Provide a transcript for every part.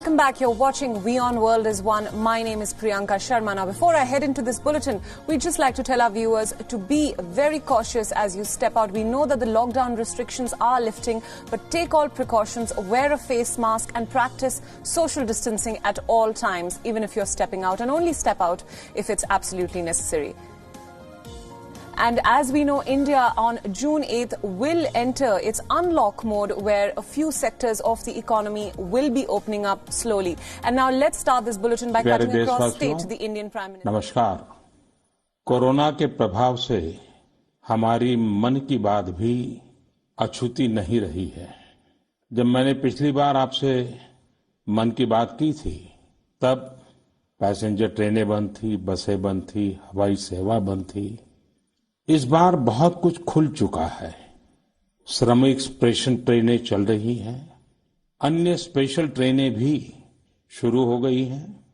Welcome back. You're watching WION World is One. My name is Priyanka Sharma. Now, before I head into this bulletin, we'd just like to tell our viewers to be very cautious as you step out. We know that the lockdown restrictions are lifting, but take all precautions, wear a face mask and practice social distancing at all times, even if you're stepping out, and only step out if it's absolutely necessary. And as we know, India on June 8th will enter its unlock mode, where a few sectors of the economy will be opening up slowly. And now let's start this bulletin by cutting across state to the Indian Prime Minister. नमस्कार। Corona के प्रभाव से हमारी मन की बात भी अछूती नहीं रही है। जब मैंने पिछली बार आपसे मन की बात की थी, तब पैसेंजर ट्रेनें बंद थी, बसें बंद थी, हवाई सेवा बंद थी। इस बार बहुत कुछ खुल चुका है। श्रमिक स्पेशल ट्रेनें चल रही हैं, अन्य स्पेशल ट्रेनें भी शुरू हो गई हैं।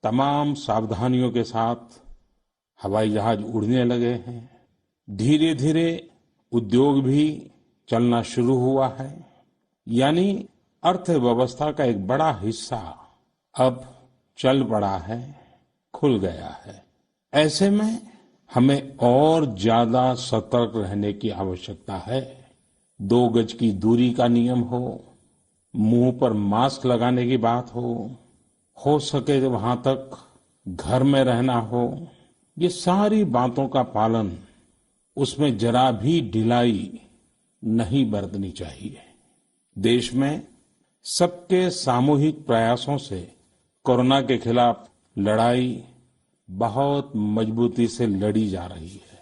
तमाम सावधानियों के साथ हवाई जहाज उड़ने लगे हैं। धीरे धीरे उद्योग भी चलना शुरू हुआ है, यानी अर्थव्यवस्था का एक बड़ा हिस्सा अब चल पड़ा है, खुल गया है। ऐसे में हमें और ज्यादा सतर्क रहने की आवश्यकता है। 2 गज की दूरी का नियम हो, मुंह पर मास्क लगाने की बात हो सके तो वहां तक घर में रहना हो। ये सारी बातों का पालन, उसमें जरा भी ढिलाई नहीं बरतनी चाहिए। देश में सबके सामूहिक प्रयासों से कोरोना के खिलाफ लड़ाई बहुत मजबूती से लड़ी जा रही है।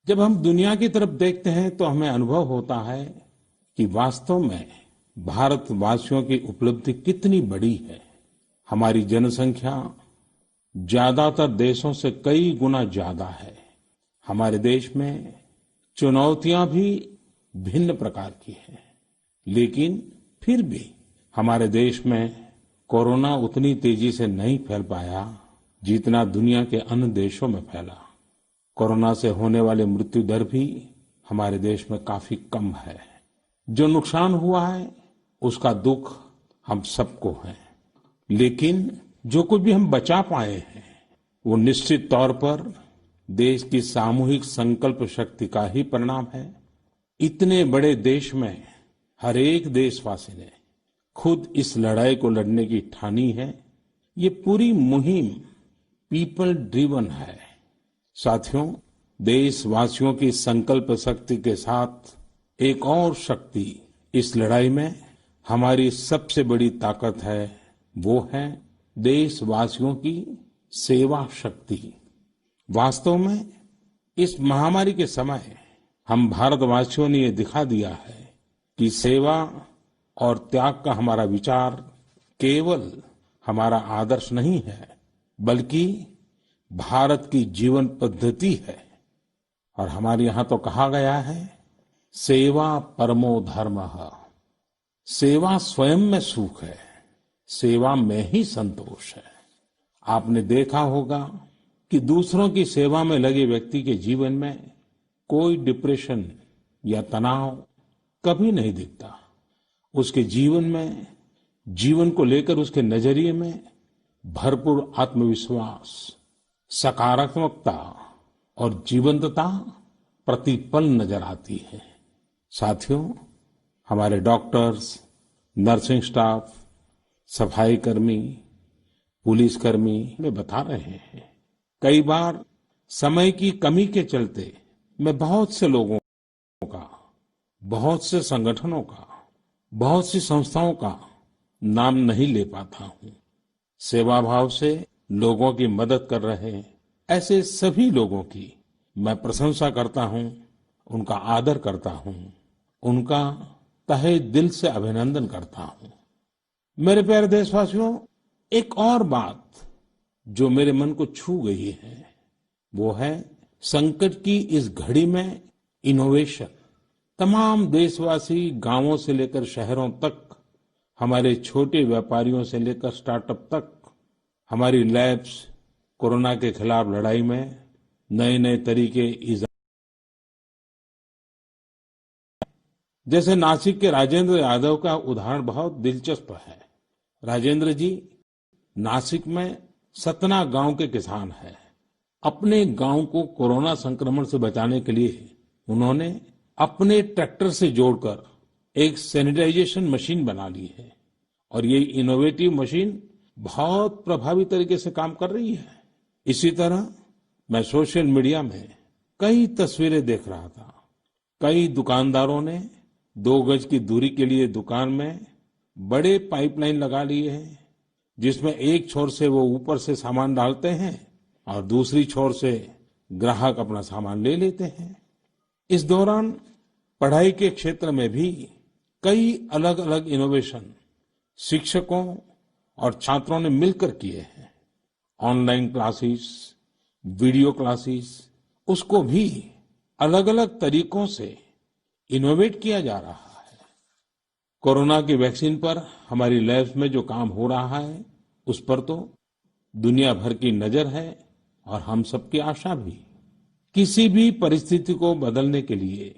जब हम दुनिया की तरफ देखते हैं तो हमें अनुभव होता है कि वास्तव में भारतवासियों की उपलब्धि कितनी बड़ी है। हमारी जनसंख्या ज्यादातर देशों से कई गुना ज्यादा है। हमारे देश में चुनौतियां भी भिन्न प्रकार की हैं, लेकिन फिर भी हमारे देश में कोरोना उतनी तेजी से नहीं फैल पाया जितना दुनिया के अन्य देशों में फैला। कोरोना से होने वाली मृत्यु दर भी हमारे देश में काफी कम है। जो नुकसान हुआ है उसका दुख हम सबको है, लेकिन जो कुछ भी हम बचा पाए हैं वो निश्चित तौर पर देश की सामूहिक संकल्प शक्ति का ही परिणाम है। इतने बड़े देश में हर एक देशवासी ने खुद इस लड़ाई को लड़ने की ठानी है। ये पूरी मुहिम पीपल ड्रिवन है। साथियों, देशवासियों की संकल्प शक्ति के साथ एक और शक्ति इस लड़ाई में हमारी सबसे बड़ी ताकत है, वो है देशवासियों की सेवा शक्ति। वास्तव में इस महामारी के समय हम भारतवासियों ने ये दिखा दिया है कि सेवा और त्याग का हमारा विचार केवल हमारा आदर्श नहीं है, बल्कि भारत की जीवन पद्धति है। और हमारे यहाँ तो कहा गया है, सेवा परमो धर्मः। सेवा स्वयं में सुख है, सेवा में ही संतोष है। आपने देखा होगा कि दूसरों की सेवा में लगे व्यक्ति के जीवन में कोई डिप्रेशन या तनाव कभी नहीं दिखता। उसके जीवन में, जीवन को लेकर उसके नजरिए में भरपूर आत्मविश्वास, सकारात्मकता और जीवंतता प्रतिपल नजर आती है। साथियों, हमारे डॉक्टर्स, नर्सिंग स्टाफ, सफाई कर्मी, पुलिसकर्मी वे बता रहे हैं, कई बार समय की कमी के चलते मैं बहुत से लोगों का, बहुत से संगठनों का, बहुत सी संस्थाओं का नाम नहीं ले पाता हूं। सेवा भाव से लोगों की मदद कर रहे ऐसे सभी लोगों की मैं प्रशंसा करता हूं, उनका आदर करता हूं, उनका तहे दिल से अभिनंदन करता हूं। मेरे प्यारे देशवासियों, एक और बात जो मेरे मन को छू गई है, वो है संकट की इस घड़ी में इनोवेशन। तमाम देशवासी गांवों से लेकर शहरों तक, हमारे छोटे व्यापारियों से लेकर स्टार्टअप तक, हमारी लैब्स कोरोना के खिलाफ लड़ाई में नए नए तरीके जैसे नासिक के राजेंद्र यादव का उदाहरण बहुत दिलचस्प है। राजेंद्र जी नासिक में सतना गांव के किसान हैं। अपने गांव को कोरोना संक्रमण से बचाने के लिए उन्होंने अपने ट्रैक्टर से जोड़कर एक सैनिटाइजेशन मशीन बना ली है और ये इनोवेटिव मशीन बहुत प्रभावी तरीके से काम कर रही है। इसी तरह मैं सोशल मीडिया में कई तस्वीरें देख रहा था। कई दुकानदारों ने 2 गज की दूरी के लिए दुकान में बड़े पाइपलाइन लगा लिए हैं, जिसमें एक छोर से वो ऊपर से सामान डालते हैं और दूसरी छोर से ग्राहक अपना सामान ले लेते हैं। इस दौरान पढ़ाई के क्षेत्र में भी कई अलग अलग इनोवेशन शिक्षकों और छात्रों ने मिलकर किए हैं। ऑनलाइन क्लासेस, वीडियो क्लासेस, उसको भी अलग अलग तरीकों से इनोवेट किया जा रहा है। कोरोना की वैक्सीन पर हमारी लैब्स में जो काम हो रहा है उस पर तो दुनिया भर की नजर है और हम सबकी आशा भी। किसी भी परिस्थिति को बदलने के लिए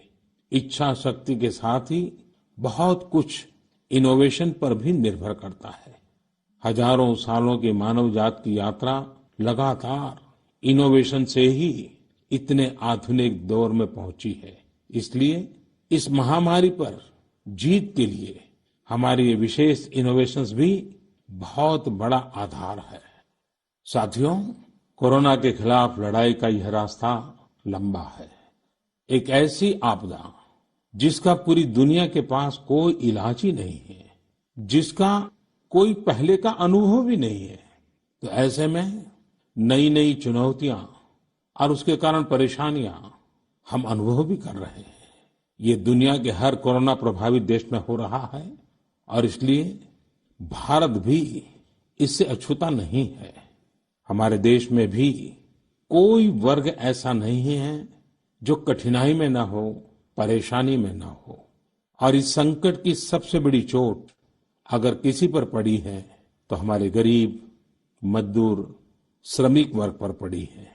इच्छा शक्ति के साथ ही बहुत कुछ इनोवेशन पर भी निर्भर करता है। हजारों सालों की मानव जात की यात्रा लगातार इनोवेशन से ही इतने आधुनिक दौर में पहुंची है। इसलिए इस महामारी पर जीत के लिए हमारे ये विशेष इनोवेशंस भी बहुत बड़ा आधार है। साथियों, कोरोना के खिलाफ लड़ाई का यह रास्ता लंबा है। एक ऐसी आपदा जिसका पूरी दुनिया के पास कोई इलाज ही नहीं है, जिसका कोई पहले का अनुभव भी नहीं है, तो ऐसे में नई नई चुनौतियां और उसके कारण परेशानियां हम अनुभव भी कर रहे हैं। ये दुनिया के हर कोरोना प्रभावित देश में हो रहा है और इसलिए भारत भी इससे अछूता नहीं है। हमारे देश में भी कोई वर्ग ऐसा नहीं है जो कठिनाई में ना हो, परेशानी में ना हो। और इस संकट की सबसे बड़ी चोट अगर किसी पर पड़ी है तो हमारे गरीब, मजदूर, श्रमिक वर्ग पर पड़ी है।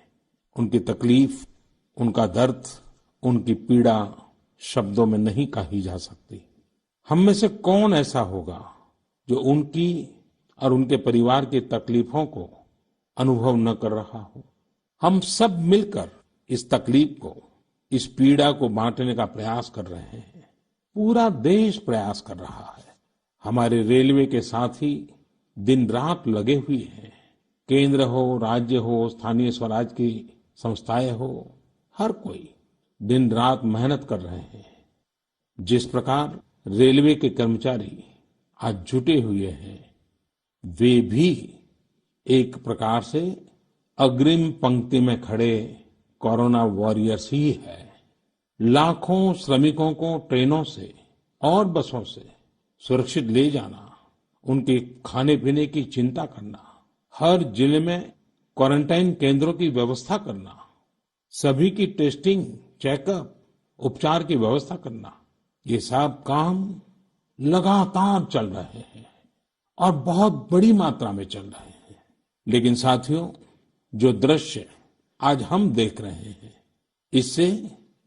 उनकी तकलीफ, उनका दर्द, उनकी पीड़ा शब्दों में नहीं कही जा सकती। हम में से कौन ऐसा होगा जो उनकी और उनके परिवार की तकलीफों को अनुभव न कर रहा हो। हम सब मिलकर इस तकलीफ को, इस पीड़ा को बांटने का प्रयास कर रहे हैं। पूरा देश प्रयास कर रहा है। हमारे रेलवे के साथी दिन रात लगे हुए हैं। केंद्र हो, राज्य हो, स्थानीय स्वराज की संस्थाएं हो, हर कोई दिन रात मेहनत कर रहे हैं। जिस प्रकार रेलवे के कर्मचारी आज जुटे हुए हैं, वे भी एक प्रकार से अग्रिम पंक्ति में खड़े कोरोना वॉरियर्स ही है। लाखों श्रमिकों को ट्रेनों से और बसों से सुरक्षित ले जाना, उनके खाने पीने की चिंता करना, हर जिले में क्वारंटाइन केंद्रों की व्यवस्था करना, सभी की टेस्टिंग, चेकअप, उपचार की व्यवस्था करना, ये सब काम लगातार चल रहे हैं और बहुत बड़ी मात्रा में चल रहे हैं। लेकिन साथियों, जो दृश्य आज हम देख रहे हैं, इससे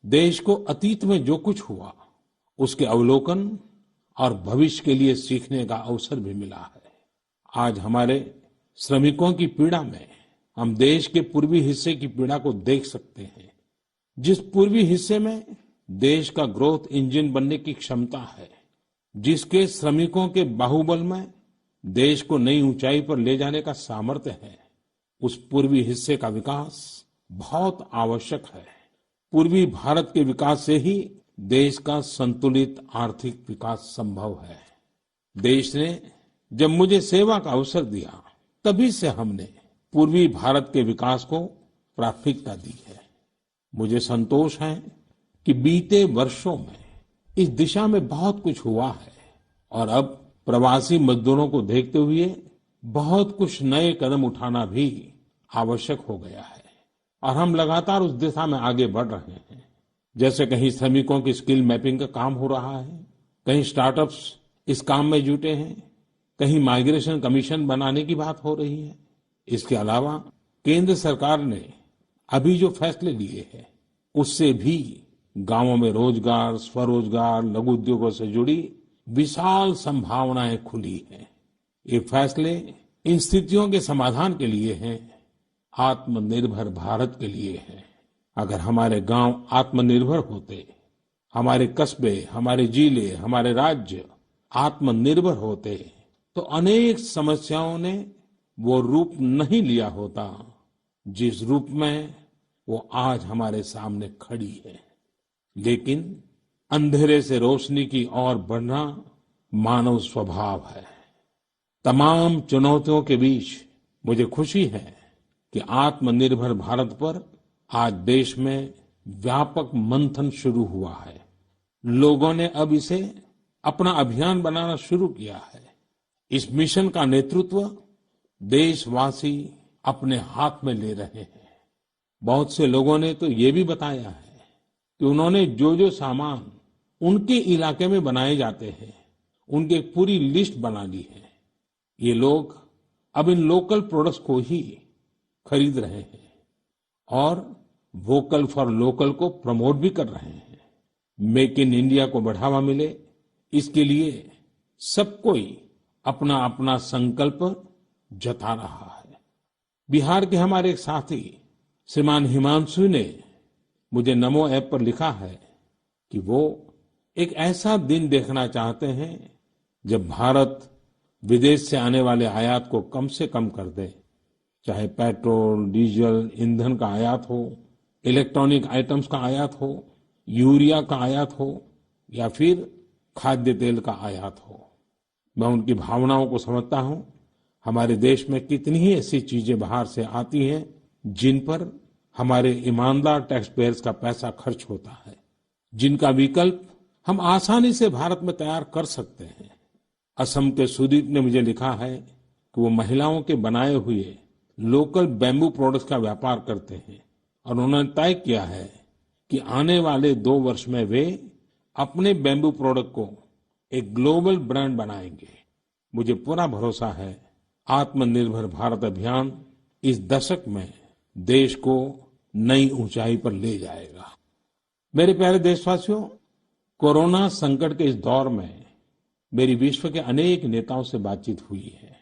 देश को अतीत में जो कुछ हुआ उसके अवलोकन और भविष्य के लिए सीखने का अवसर भी मिला है। आज हमारे श्रमिकों की पीड़ा में हम देश के पूर्वी हिस्से की पीड़ा को देख सकते हैं। जिस पूर्वी हिस्से में देश का ग्रोथ इंजन बनने की क्षमता है, जिसके श्रमिकों के बाहुबल में देश को नई ऊंचाई पर ले जाने का सामर्थ्य है, उस पूर्वी हिस्से का विकास बहुत आवश्यक है। पूर्वी भारत के विकास से ही देश का संतुलित आर्थिक विकास संभव है। देश ने जब मुझे सेवा का अवसर दिया, तभी से हमने पूर्वी भारत के विकास को प्राथमिकता दी है। मुझे संतोष है कि बीते वर्षों में इस दिशा में बहुत कुछ हुआ है और अब प्रवासी मजदूरों को देखते हुए बहुत कुछ नए कदम उठाना भी आवश्यक हो गया है और हम लगातार उस दिशा में आगे बढ़ रहे हैं। जैसे कहीं श्रमिकों की स्किल मैपिंग का काम हो रहा है, कहीं स्टार्टअप्स इस काम में जुटे हैं, कहीं माइग्रेशन कमीशन बनाने की बात हो रही है। इसके अलावा केंद्र सरकार ने अभी जो फैसले लिए हैं, उससे भी गांवों में रोजगार, स्वरोजगार, लघु उद्योगों से जुड़ी विशाल संभावनाएं खुली हैं। ये फैसले इन स्थितियों के समाधान के लिए हैं, आत्मनिर्भर भारत के लिए हैं। अगर हमारे गांव आत्मनिर्भर होते, हमारे कस्बे, हमारे जिले, हमारे राज्य आत्मनिर्भर होते, तो अनेक समस्याओं ने वो रूप नहीं लिया होता जिस रूप में वो आज हमारे सामने खड़ी है। लेकिन अंधेरे से रोशनी की ओर बढ़ना मानव स्वभाव है। तमाम चुनौतियों के बीच मुझे खुशी है कि आत्मनिर्भर भारत पर आज देश में व्यापक मंथन शुरू हुआ है। लोगों ने अब इसे अपना अभियान बनाना शुरू किया है। इस मिशन का नेतृत्व देशवासी अपने हाथ में ले रहे हैं। बहुत से लोगों ने तो ये भी बताया है कि उन्होंने जो जो सामान उनके इलाके में बनाए जाते हैं, उनकी एक पूरी लिस्ट बना ली है। ये लोग अब इन लोकल प्रोडक्ट्स को ही खरीद रहे हैं और वोकल फॉर लोकल को प्रमोट भी कर रहे हैं। मेक इन इंडिया को बढ़ावा मिले, इसके लिए सब कोई अपना अपना संकल्प जता रहा है। बिहार के हमारे एक साथी श्रीमान हिमांशु ने मुझे नमो ऐप पर लिखा है कि वो एक ऐसा दिन देखना चाहते हैं जब भारत विदेश से आने वाले आयात को कम से कम कर दे, चाहे पेट्रोल, डीजल, ईंधन का आयात हो, इलेक्ट्रॉनिक आइटम्स का आयात हो, यूरिया का आयात हो या फिर खाद्य तेल का आयात हो। मैं उनकी भावनाओं को समझता हूं। हमारे देश में कितनी ही ऐसी चीजें बाहर से आती हैं जिन पर हमारे ईमानदार टैक्स पेयर्स का पैसा खर्च होता है, जिनका विकल्प हम आसानी से भारत में तैयार कर सकते हैं। असम के सुदीप ने मुझे लिखा है कि वो महिलाओं के बनाए हुए लोकल बैम्बू प्रोडक्ट्स का व्यापार करते हैं और उन्होंने तय किया है कि आने वाले 2 वर्ष में वे अपने बैम्बू प्रोडक्ट को एक ग्लोबल ब्रांड बनाएंगे। मुझे पूरा भरोसा है आत्मनिर्भर भारत अभियान इस दशक में देश को नई ऊंचाई पर ले जाएगा। मेरे प्यारे देशवासियों, कोरोना संकट के इस दौर में मेरी विश्व के अनेक नेताओं से बातचीत हुई है,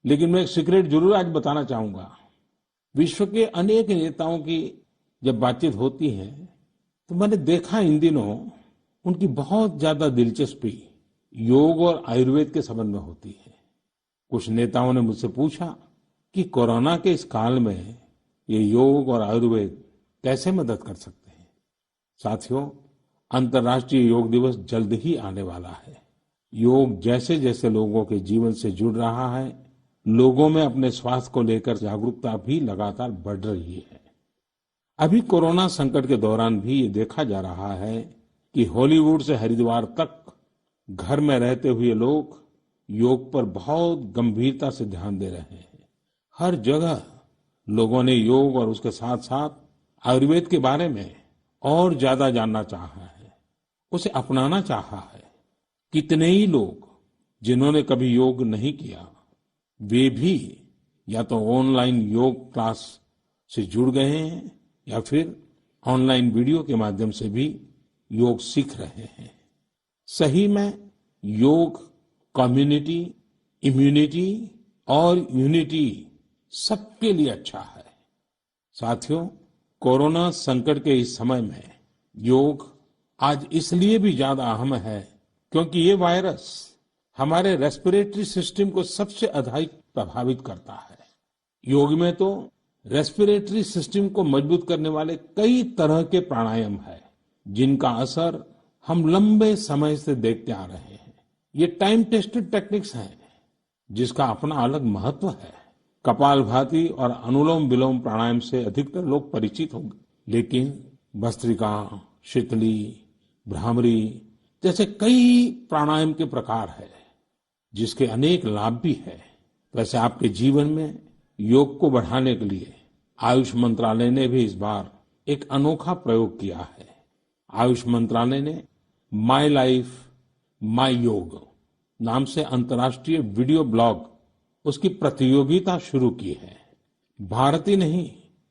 लेकिन मैं एक सीक्रेट जरूर आज बताना चाहूंगा। विश्व के अनेक नेताओं की जब बातचीत होती है तो मैंने देखा इन दिनों उनकी बहुत ज्यादा दिलचस्पी योग और आयुर्वेद के संबंध में होती है। कुछ नेताओं ने मुझसे पूछा कि कोरोना के इस काल में ये योग और आयुर्वेद कैसे मदद कर सकते हैं। साथियों, अंतर्राष्ट्रीय योग दिवस जल्द ही आने वाला है। योग जैसे जैसे लोगों के जीवन से जुड़ रहा है, लोगों में अपने स्वास्थ्य को लेकर जागरूकता भी लगातार बढ़ रही है। अभी कोरोना संकट के दौरान भी ये देखा जा रहा है कि हॉलीवुड से हरिद्वार तक घर में रहते हुए लोग योग पर बहुत गंभीरता से ध्यान दे रहे हैं। हर जगह लोगों ने योग और उसके साथ साथ आयुर्वेद के बारे में और ज्यादा जानना चाहा है, उसे अपनाना चाहा है। कितने ही लोग जिन्होंने कभी योग नहीं किया, वे भी या तो ऑनलाइन योग क्लास से जुड़ गए हैं या फिर ऑनलाइन वीडियो के माध्यम से भी योग सीख रहे हैं। सही में योग कम्युनिटी, इम्यूनिटी और यूनिटी सबके लिए अच्छा है। साथियों, कोरोना संकट के इस समय में योग आज इसलिए भी ज्यादा अहम है क्योंकि ये वायरस हमारे रेस्पिरेटरी सिस्टम को सबसे अधिक प्रभावित करता है। योग में तो रेस्पिरेटरी सिस्टम को मजबूत करने वाले कई तरह के प्राणायाम है जिनका असर हम लंबे समय से देखते आ रहे हैं। ये टाइम टेस्टेड टेक्निक्स हैं जिसका अपना अलग महत्व है। कपालभाति और अनुलोम विलोम प्राणायाम से अधिकतर लोग परिचित होंगे, लेकिन भस्त्रिका, शीतली, भ्रामरी जैसे कई प्राणायाम के प्रकार है जिसके अनेक लाभ भी है। वैसे आपके जीवन में योग को बढ़ाने के लिए आयुष मंत्रालय ने भी इस बार एक अनोखा प्रयोग किया है। आयुष मंत्रालय ने माय लाइफ माय योग नाम से अंतर्राष्ट्रीय वीडियो ब्लॉग उसकी प्रतियोगिता शुरू की है। भारत ही नहीं,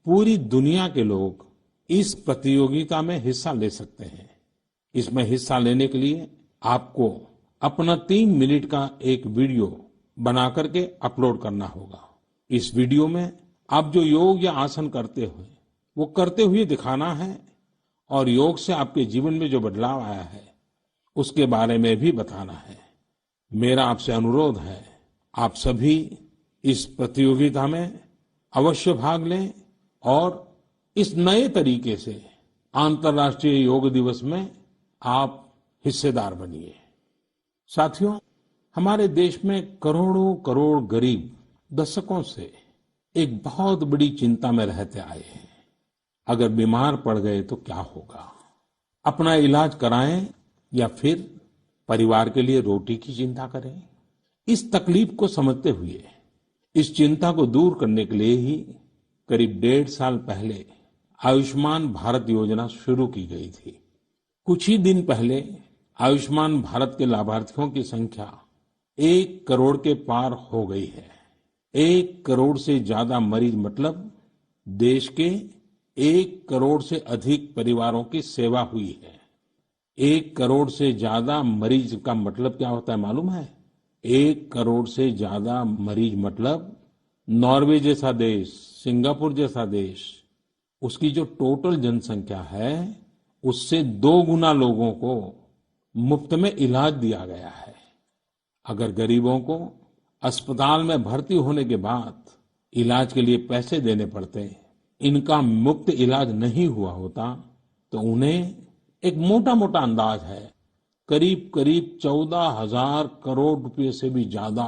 पूरी दुनिया के लोग इस प्रतियोगिता में हिस्सा ले सकते हैं। इसमें हिस्सा लेने के लिए आपको अपना 3 मिनट का एक वीडियो बना करके अपलोड करना होगा। इस वीडियो में आप जो योग या आसन करते हो वो करते हुए दिखाना है और योग से आपके जीवन में जो बदलाव आया है उसके बारे में भी बताना है। मेरा आपसे अनुरोध है, आप सभी इस प्रतियोगिता में अवश्य भाग लें और इस नए तरीके से अंतर्राष्ट्रीय योग दिवस में आप हिस्सेदार बनिए। साथियों, हमारे देश में करोड़ों करोड़ गरीब दशकों से एक बहुत बड़ी चिंता में रहते आए हैं। अगर बीमार पड़ गए तो क्या होगा? अपना इलाज कराएं या फिर परिवार के लिए रोटी की चिंता करें? इस तकलीफ को समझते हुए इस चिंता को दूर करने के लिए ही करीब 1.5 साल पहले आयुष्मान भारत योजना शुरू की गई थी। कुछ ही दिन पहले आयुष्मान भारत के लाभार्थियों की संख्या 1 करोड़ के पार हो गई है। 1 करोड़ से ज्यादा मरीज मतलब देश के 1 करोड़ से अधिक परिवारों की सेवा हुई है। 1 करोड़ से ज्यादा मरीज का मतलब क्या होता है मालूम है? 1 करोड़ से ज्यादा मरीज मतलब नॉर्वे जैसा देश, सिंगापुर जैसा देश, उसकी जो टोटल जनसंख्या है उससे 2 गुना लोगों को मुफ्त में इलाज दिया गया है। अगर गरीबों को अस्पताल में भर्ती होने के बाद इलाज के लिए पैसे देने पड़ते, इनका मुफ्त इलाज नहीं हुआ होता तो उन्हें एक मोटा मोटा अंदाज है करीब करीब 14,000 करोड़ रुपए से भी ज्यादा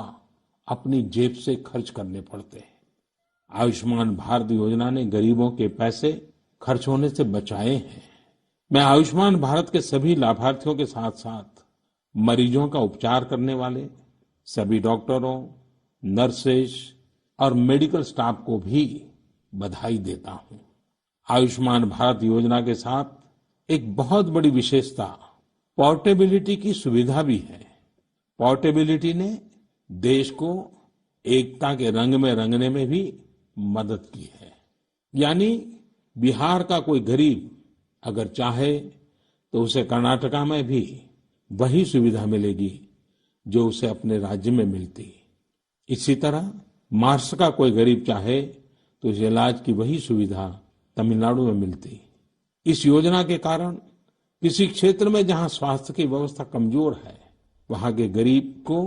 अपनी जेब से खर्च करने पड़ते। आयुष्मान भारत योजना ने गरीबों के पैसे खर्च होने से बचाए हैं। मैं आयुष्मान भारत के सभी लाभार्थियों के साथ साथ मरीजों का उपचार करने वाले सभी डॉक्टरों, नर्सेज और मेडिकल स्टाफ को भी बधाई देता हूं। आयुष्मान भारत योजना के साथ एक बहुत बड़ी विशेषता पोर्टेबिलिटी की सुविधा भी है। पोर्टेबिलिटी ने देश को एकता के रंग में रंगने में भी मदद की है। यानी बिहार का कोई गरीब अगर चाहे तो उसे कर्नाटका में भी वही सुविधा मिलेगी जो उसे अपने राज्य में मिलती। इसी तरह महाराष्ट्र का कोई गरीब चाहे तो उसे इलाज की वही सुविधा तमिलनाडु में मिलती। इस योजना के कारण किसी क्षेत्र में जहां स्वास्थ्य की व्यवस्था कमजोर है वहां के गरीब को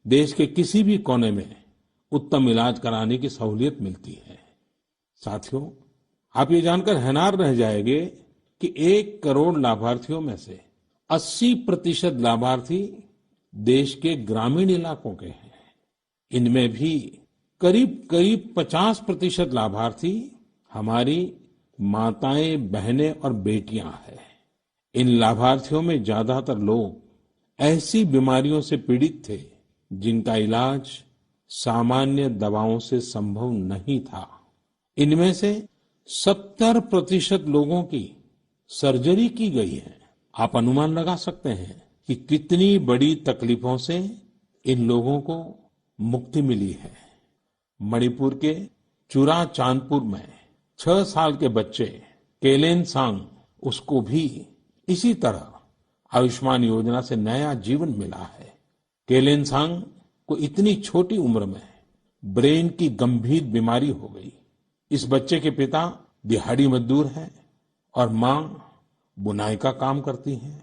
देश के किसी भी कोने में उत्तम इलाज कराने की सहूलियत मिलती है। साथियों, आप ये जानकर हैरान रह जाएंगे कि 1 करोड़ लाभार्थियों में से 80% लाभार्थी देश के ग्रामीण इलाकों के हैं। इनमें भी करीब करीब 50% लाभार्थी हमारी माताएं, बहनें और बेटियां हैं। इन लाभार्थियों में ज्यादातर लोग ऐसी बीमारियों से पीड़ित थे जिनका इलाज सामान्य दवाओं से संभव नहीं था। इनमें से 70% लोगों की सर्जरी की गई है। आप अनुमान लगा सकते हैं कि कितनी बड़ी तकलीफों से इन लोगों को मुक्ति मिली है। मणिपुर के चुरा चांदपुर में 6 साल के बच्चे केलेनसांग, उसको भी इसी तरह आयुष्मान योजना से नया जीवन मिला है। केलेनसांग को इतनी छोटी उम्र में ब्रेन की गंभीर बीमारी हो गई। इस बच्चे के पिता दिहाड़ी मजदूर हैं और मां बुनाई का काम करती हैं।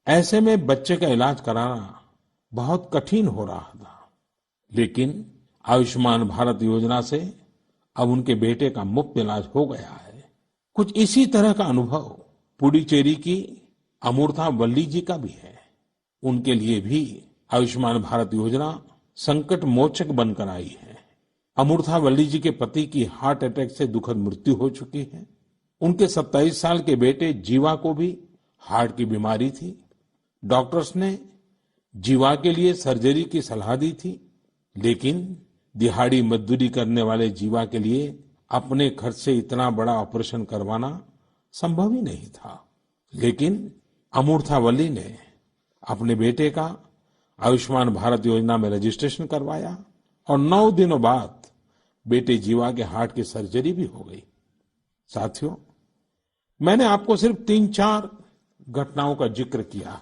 ऐसे में बच्चे का इलाज कराना बहुत कठिन हो रहा था, लेकिन आयुष्मान भारत योजना से अब उनके बेटे का मुफ्त इलाज हो गया है। कुछ इसी तरह का अनुभव पुडुचेरी की अमूर्था वल्ली जी का भी है। उनके लिए भी आयुष्मान भारत योजना संकट मोचक बनकर आई है। अमूर्था वल्ली जी के पति की हार्ट अटैक से दुखद मृत्यु हो चुकी है। उनके 27 साल के बेटे जीवा को भी हार्ट की बीमारी थी। डॉक्टर्स ने जीवा के लिए सर्जरी की सलाह दी थी, लेकिन दिहाड़ी मजदूरी करने वाले जीवा के लिए अपने खर्च से इतना बड़ा ऑपरेशन करवाना संभव ही नहीं था। लेकिन अमूर्था वल्ली ने अपने बेटे का आयुष्मान भारत योजना में रजिस्ट्रेशन करवाया और 9 दिनों बाद बेटे जीवा के हार्ट की सर्जरी भी हो गई। साथियों, मैंने आपको सिर्फ 3-4 घटनाओं का जिक्र किया।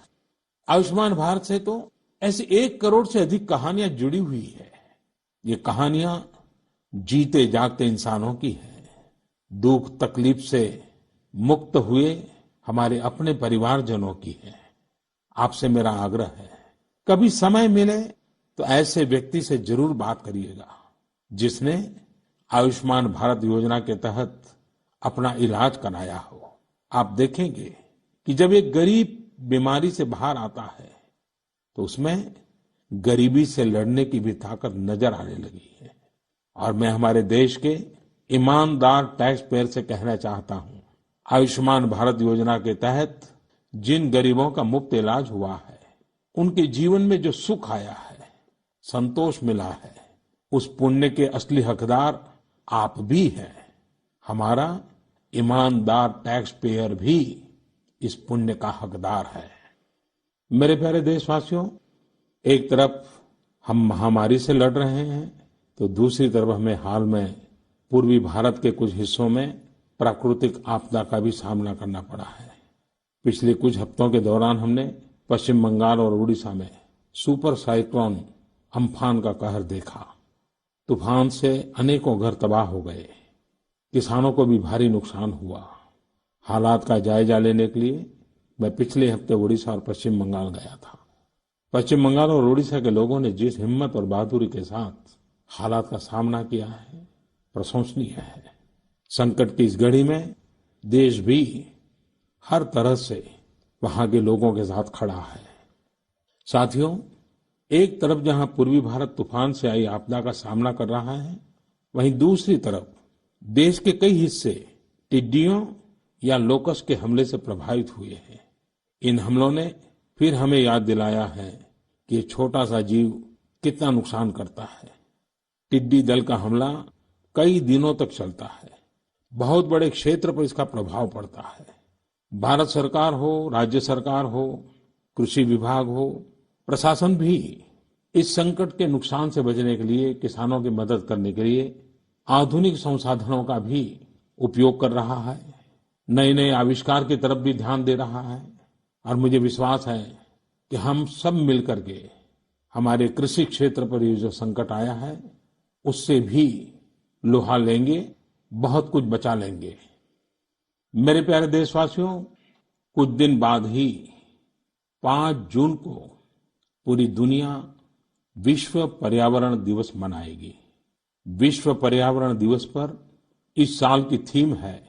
आयुष्मान भारत से तो ऐसी 1 करोड़ से अधिक कहानियां जुड़ी हुई है। ये कहानियां जीते जागते इंसानों की है। दुख तकलीफ से मुक्त हुए हमारे अपने परिवारजनों की है। आपसे मेरा आग्रह है, कभी समय मिले तो ऐसे व्यक्ति से जरूर बात करिएगा जिसने आयुष्मान भारत योजना के तहत अपना इलाज कराया हो। आप देखेंगे कि जब एक गरीब बीमारी से बाहर आता है तो उसमें गरीबी से लड़ने की भी ताकत नजर आने लगी है। और मैं हमारे देश के ईमानदार टैक्स पेयर से कहना चाहता हूं, आयुष्मान भारत योजना के तहत जिन गरीबों का मुफ्त इलाज हुआ है, उनके जीवन में जो सुख आया है, संतोष मिला है, उस पुण्य के असली हकदार आप भी हैं। हमारा ईमानदार टैक्स पेयर भी इस पुण्य का हकदार है। मेरे प्यारे देशवासियों, एक तरफ हम महामारी से लड़ रहे हैं तो दूसरी तरफ हमें हाल में पूर्वी भारत के कुछ हिस्सों में प्राकृतिक आपदा का भी सामना करना पड़ा है। पिछले कुछ हफ्तों के दौरान हमने पश्चिम बंगाल और उड़ीसा में सुपर साइक्लोन अम्फान का कहर देखा। तूफान से अनेकों घर तबाह हो गए, किसानों को भी भारी नुकसान हुआ। हालात का जायजा लेने के लिए मैं पिछले हफ्ते उड़ीसा और पश्चिम बंगाल गया था। पश्चिम बंगाल और उड़ीसा के लोगों ने जिस हिम्मत और बहादुरी के साथ हालात का सामना किया है, प्रशंसनीय है। संकट की इस घड़ी में देश भी हर तरह से वहां के लोगों के साथ खड़ा है। साथियों, एक तरफ जहां पूर्वी भारत तूफान से आई आपदा का सामना कर रहा है, वहीं दूसरी तरफ देश के कई हिस्से टिड्डियों या लोकस्ट के हमले से प्रभावित हुए हैं। इन हमलों ने फिर हमें याद दिलाया है कि ये छोटा सा जीव कितना नुकसान करता है। टिड्डी दल का हमला कई दिनों तक चलता है, बहुत बड़े क्षेत्र पर इसका प्रभाव पड़ता है। भारत सरकार हो, राज्य सरकार हो, कृषि विभाग हो, प्रशासन भी इस संकट के नुकसान से बचने के लिए, किसानों की मदद करने के लिए आधुनिक संसाधनों का भी उपयोग कर रहा है। नए नए आविष्कार की तरफ भी ध्यान दे रहा है। और मुझे विश्वास है कि हम सब मिलकर के हमारे कृषि क्षेत्र पर ये जो संकट आया है, उससे भी लोहा लेंगे, बहुत कुछ बचा लेंगे। मेरे प्यारे देशवासियों, कुछ दिन बाद ही 5 जून को पूरी दुनिया विश्व पर्यावरण दिवस मनाएगी। विश्व पर्यावरण दिवस पर इस साल की थीम है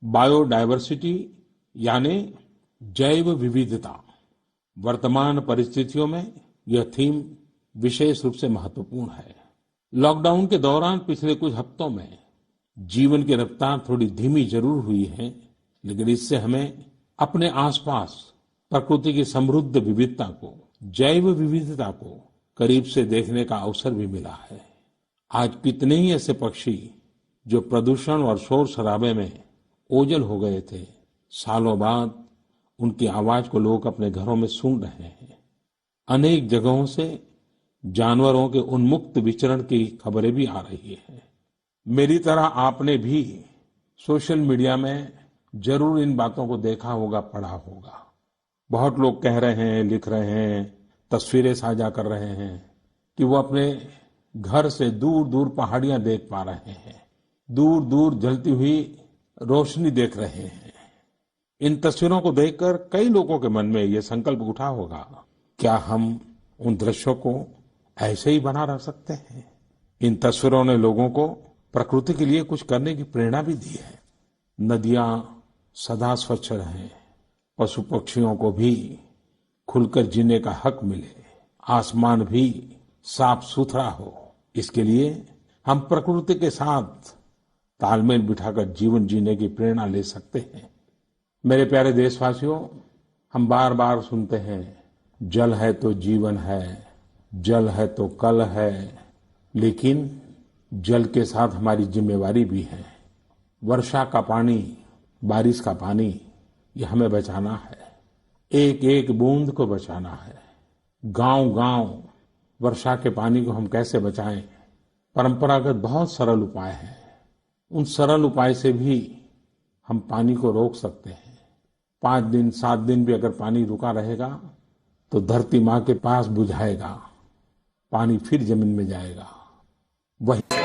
बायोडायवर्सिटी, यानी जैव विविधता। वर्तमान परिस्थितियों में यह थीम विशेष रूप से महत्वपूर्ण है। लॉकडाउन के दौरान पिछले कुछ हफ्तों में जीवन की रफ्तार थोड़ी धीमी जरूर हुई है, लेकिन इससे हमें अपने आसपास प्रकृति की समृद्ध विविधता को, जैव विविधता को करीब से देखने का अवसर भी मिला है। आज कितने ही ऐसे पक्षी जो प्रदूषण और शोर शराबे में ओझल हो गए थे, सालों बाद उनकी आवाज को लोग अपने घरों में सुन रहे हैं। अनेक जगहों से जानवरों के उन्मुक्त विचरण की खबरें भी आ रही हैं। मेरी तरह आपने भी सोशल मीडिया में जरूर इन बातों को देखा होगा, पढ़ा होगा। बहुत लोग कह रहे हैं, लिख रहे हैं, तस्वीरें साझा कर रहे हैं कि वो अपने घर से दूर दूर पहाड़ियां देख पा रहे हैं, दूर दूर जलती हुई रोशनी देख रहे हैं। इन तस्वीरों को देखकर कई लोगों के मन में ये संकल्प उठा होगा, क्या हम उन दृश्यों को ऐसे ही बना रख सकते हैं? इन तस्वीरों ने लोगों को प्रकृति के लिए कुछ करने की प्रेरणा भी दी है। नदियां सदा स्वच्छ रहें, पशु पक्षियों को भी खुलकर जीने का हक मिले, आसमान भी साफ सुथरा हो, इसके लिए हम प्रकृति के साथ तालमेल बिठाकर जीवन जीने की प्रेरणा ले सकते हैं। मेरे प्यारे देशवासियों, हम बार बार सुनते हैं, जल है तो जीवन है, जल है तो कल है, लेकिन जल के साथ हमारी जिम्मेवारी भी है। वर्षा का पानी, बारिश का पानी, ये हमें बचाना है, एक एक बूंद को बचाना है। गांव-गांव वर्षा के पानी को हम कैसे बचाएं? परंपरागत बहुत सरल उपाय हैं। उन सरल उपाय से भी हम पानी को रोक सकते हैं। 5 दिन 7 दिन भी अगर पानी रुका रहेगा तो धरती माँ के पास बुझाएगा, पानी फिर जमीन में जाएगा। वही